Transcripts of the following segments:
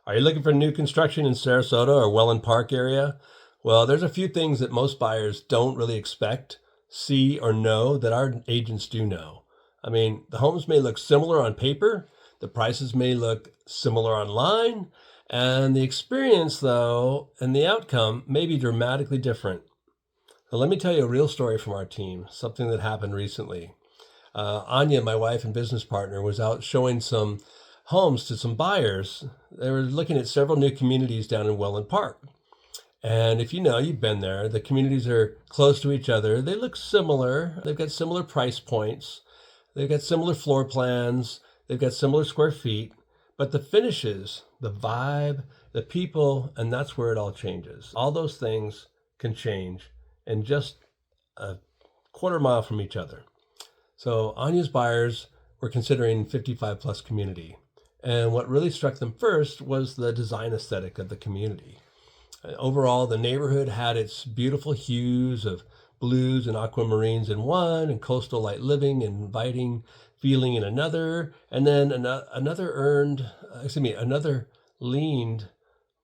Are you looking for new construction in Sarasota or Wellen Park area? Well, there's a few things that most buyers don't really expect, see, or know that our agents do know. I mean, the homes may look similar on paper, the prices may look similar online, and the experience, though, and the outcome may be dramatically different. So let me tell you a real story from our team, something that happened recently. Anya, my wife and business partner, was out showing some homes to some buyers. They were looking at several new communities down in Wellen Park. And if you know, you've been there, the communities are close to each other. They look similar. They've got similar price points. They've got similar floor plans. They've got similar square feet. But the finishes, the vibe, the people, and that's where it all changes. All those things can change in just a quarter mile from each other. So Anya's buyers were considering 55 plus community. And what really struck them first was the design aesthetic of the community. Overall, the neighborhood had its beautiful hues of blues and aquamarines in one, and coastal light living and inviting feeling in another, and then another leaned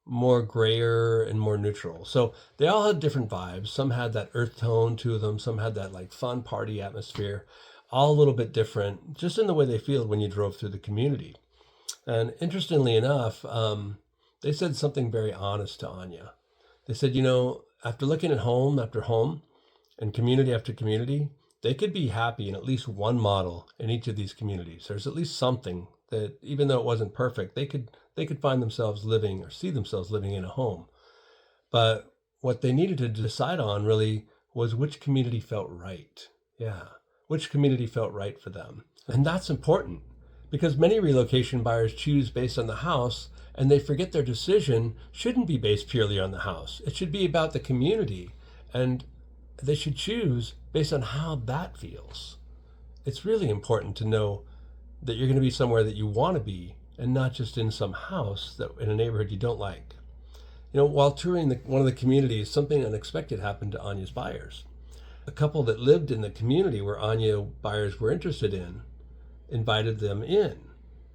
more grayer and more neutral. So they all had different vibes. Some had that earth tone to them. Some had that like fun party atmosphere, all a little bit different, just in the way they feel when you drove through the community. And interestingly enough, they said something very honest to Anya. They said, after looking at home after home and community after community, they could be happy in at least one model in each of these communities. There's at least something that, even though it wasn't perfect, they could find themselves living or see themselves living in a home. But what they needed to decide on really was which community felt right. Yeah, which community felt right for them. And that's important because many relocation buyers choose based on the house, and they forget their decision shouldn't be based purely on the house. It should be about the community, and they should choose based on how that feels. It's really important to know that you're going to be somewhere that you want to be and not just in some house that in a neighborhood you don't like. While touring one of the communities, something unexpected happened to Anya's buyers. A couple that lived in the community where Anya buyers were interested in invited them in,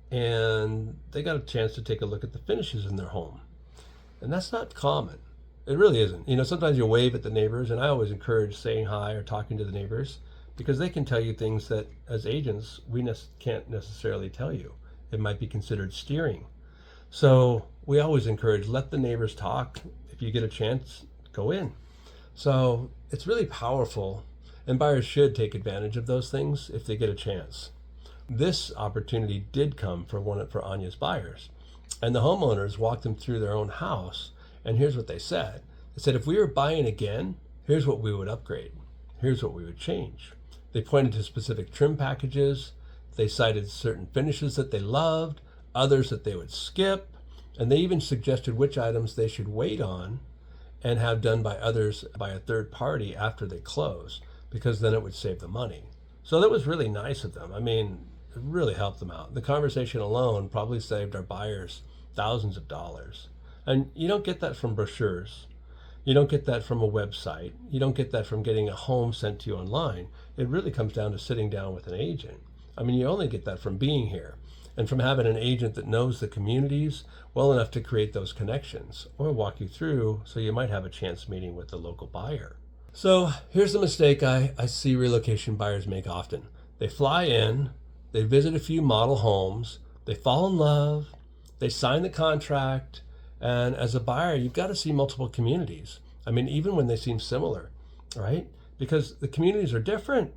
and they got a chance to take a look at the finishes in their home. And that's not common. It really isn't. Sometimes you wave at the neighbors, and I always encourage saying hi or talking to the neighbors because they can tell you things that as agents we can't necessarily tell you. It might be considered steering. So we always encourage, let the neighbors talk. If you get a chance, go in. So it's really powerful, and buyers should take advantage of those things if they get a chance. This opportunity did come for Anya's buyers, and the homeowners walked them through their own house, and here's what they said. They said, if we were buying again, here's what we would upgrade. Here's what we would change. They pointed to specific trim packages. They cited certain finishes that they loved, others that they would skip, and they even suggested which items they should wait on and have done by a third party after they close, because then it would save them money. So that was really nice of them. It really helped them out. The conversation alone probably saved our buyers thousands of dollars. And you don't get that from brochures. You don't get that from a website. You don't get that from getting a home sent to you online. It really comes down to sitting down with an agent. You only get that from being here and from having an agent that knows the communities well enough to create those connections or walk you through so you might have a chance meeting with the local buyer. So here's the mistake I see relocation buyers make often. They fly in, they visit a few model homes, they fall in love, they sign the contract, and as a buyer, you've got to see multiple communities. Even when they seem similar, right? Because the communities are different.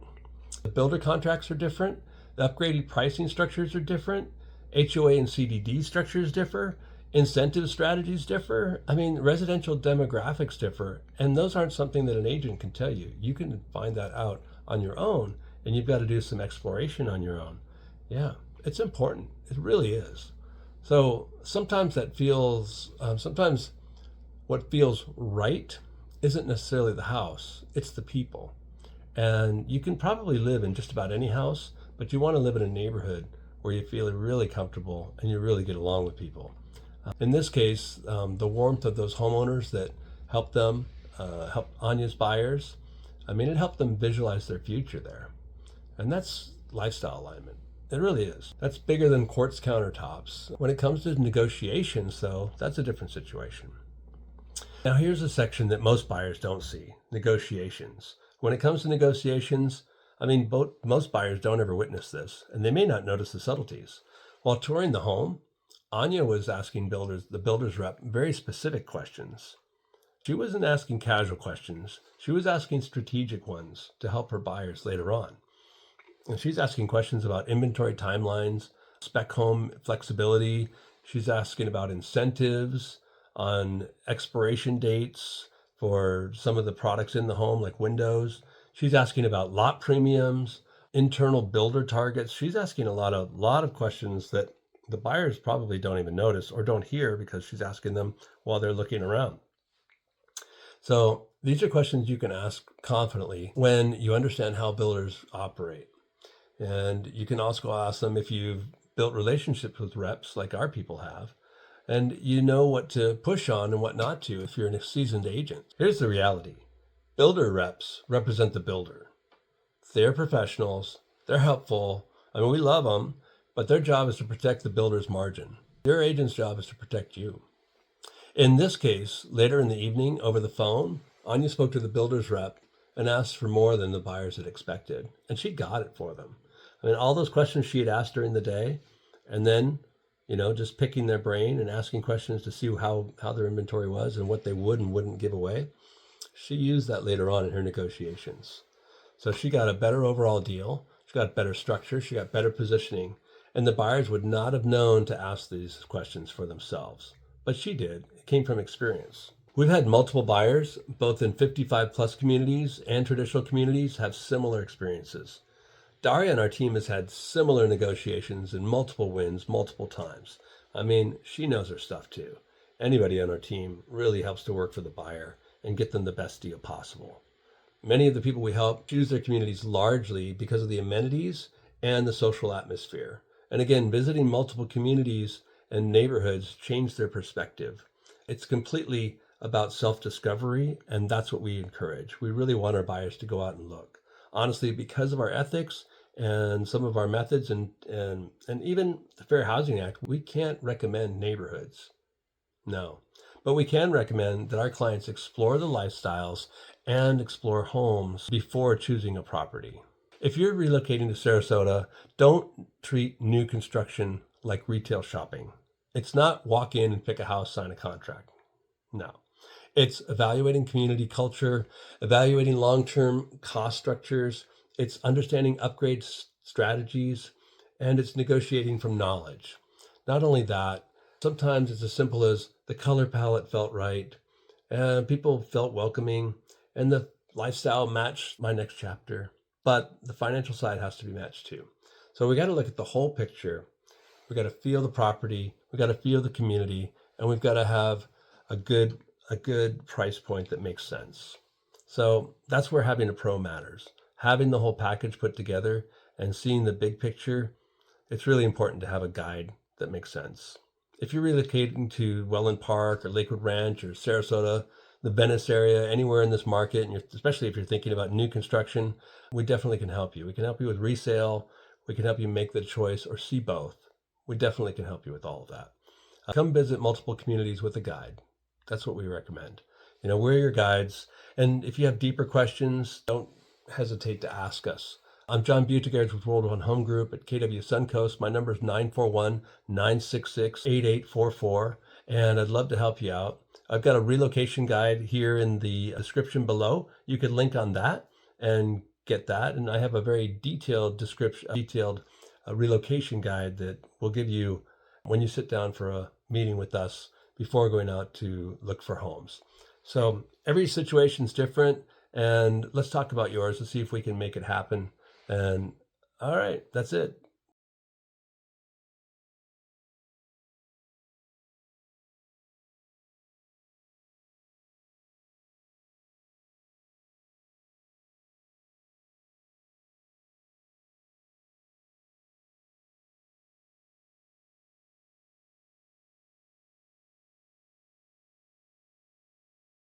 The builder contracts are different. The upgraded pricing structures are different. HOA and CDD structures differ. Incentive strategies differ. Residential demographics differ. And those aren't something that an agent can tell you. You can find that out on your own, and you've got to do some exploration on your own. Yeah, it's important. It really is. So sometimes sometimes what feels right isn't necessarily the house, it's the people. And you can probably live in just about any house, but you want to live in a neighborhood where you feel really comfortable and you really get along with people. In this case, the warmth of those homeowners that helped them, helped Anya's buyers, it helped them visualize their future there. And that's lifestyle alignment. It really is. That's bigger than quartz countertops. When it comes to negotiations, though, that's a different situation. Now, here's a section that most buyers don't see: negotiations. When it comes to negotiations, most buyers don't ever witness this, and they may not notice the subtleties. While touring the home, Anya was asking the builder's rep, very specific questions. She wasn't asking casual questions. She was asking strategic ones to help her buyers later on. And she's asking questions about inventory timelines, spec home flexibility. She's asking about incentives on expiration dates for some of the products in the home, like windows. She's asking about lot premiums, internal builder targets. She's asking a lot of questions that the buyers probably don't even notice or don't hear because she's asking them while they're looking around. So these are questions you can ask confidently when you understand how builders operate. And you can also ask them if you've built relationships with reps like our people have, and you know what to push on and what not to if you're a seasoned agent. Here's the reality. Builder reps represent the builder. They're professionals. They're helpful. We love them, but their job is to protect the builder's margin. Your agent's job is to protect you. In this case, later in the evening over the phone, Anya spoke to the builder's rep and asked for more than the buyers had expected, and she got it for them. All those questions she had asked during the day, and then, just picking their brain and asking questions to see how their inventory was and what they would and wouldn't give away, she used that later on in her negotiations. So she got a better overall deal. She got better structure. She got better positioning. And the buyers would not have known to ask these questions for themselves. But she did. It came from experience. We've had multiple buyers, both in 55 plus communities and traditional communities, have similar experiences. Daria and our team has had similar negotiations and multiple wins multiple times. She knows her stuff too. Anybody on our team really helps to work for the buyer and get them the best deal possible. Many of the people we help choose their communities largely because of the amenities and the social atmosphere. And again, visiting multiple communities and neighborhoods changed their perspective. It's completely about self-discovery, and that's what we encourage. We really want our buyers to go out and look. Honestly, because of our ethics and some of our methods and even the Fair Housing Act, we can't recommend neighborhoods. No. But we can recommend that our clients explore the lifestyles and explore homes before choosing a property. If you're relocating to Sarasota, don't treat new construction like retail shopping. It's not walk in and pick a house, sign a contract. No. It's evaluating community culture, evaluating long-term cost structures. It's understanding upgrade strategies, and it's negotiating from knowledge. Not only that, sometimes it's as simple as the color palette felt right, and people felt welcoming, and the lifestyle matched my next chapter. But the financial side has to be matched too. So we got to look at the whole picture. We got to feel the property. We got to feel the community, and we've got to have a good price point that makes sense. So that's where having a pro matters. Having the whole package put together and seeing the big picture, it's really important to have a guide that makes sense. If you're relocating to Wellen Park or Lakewood Ranch or Sarasota, the Venice area, anywhere in this market, and especially if you're thinking about new construction, we definitely can help you. We can help you with resale. We can help you make the choice or see both. We definitely can help you with all of that. Come visit multiple communities with a guide. That's what we recommend. We're your guides. And if you have deeper questions, don't hesitate to ask us. I'm John Buttigieg with World One Home Group at KW Suncoast. My number is 941-966-8844, and I'd love to help you out. I've got a relocation guide here in the description below. You could link on that and get that. And I have a very detailed relocation guide that will give you when you sit down for a meeting with us before going out to look for homes. So every situation's different, and let's talk about yours and see if we can make it happen. And all right, that's it.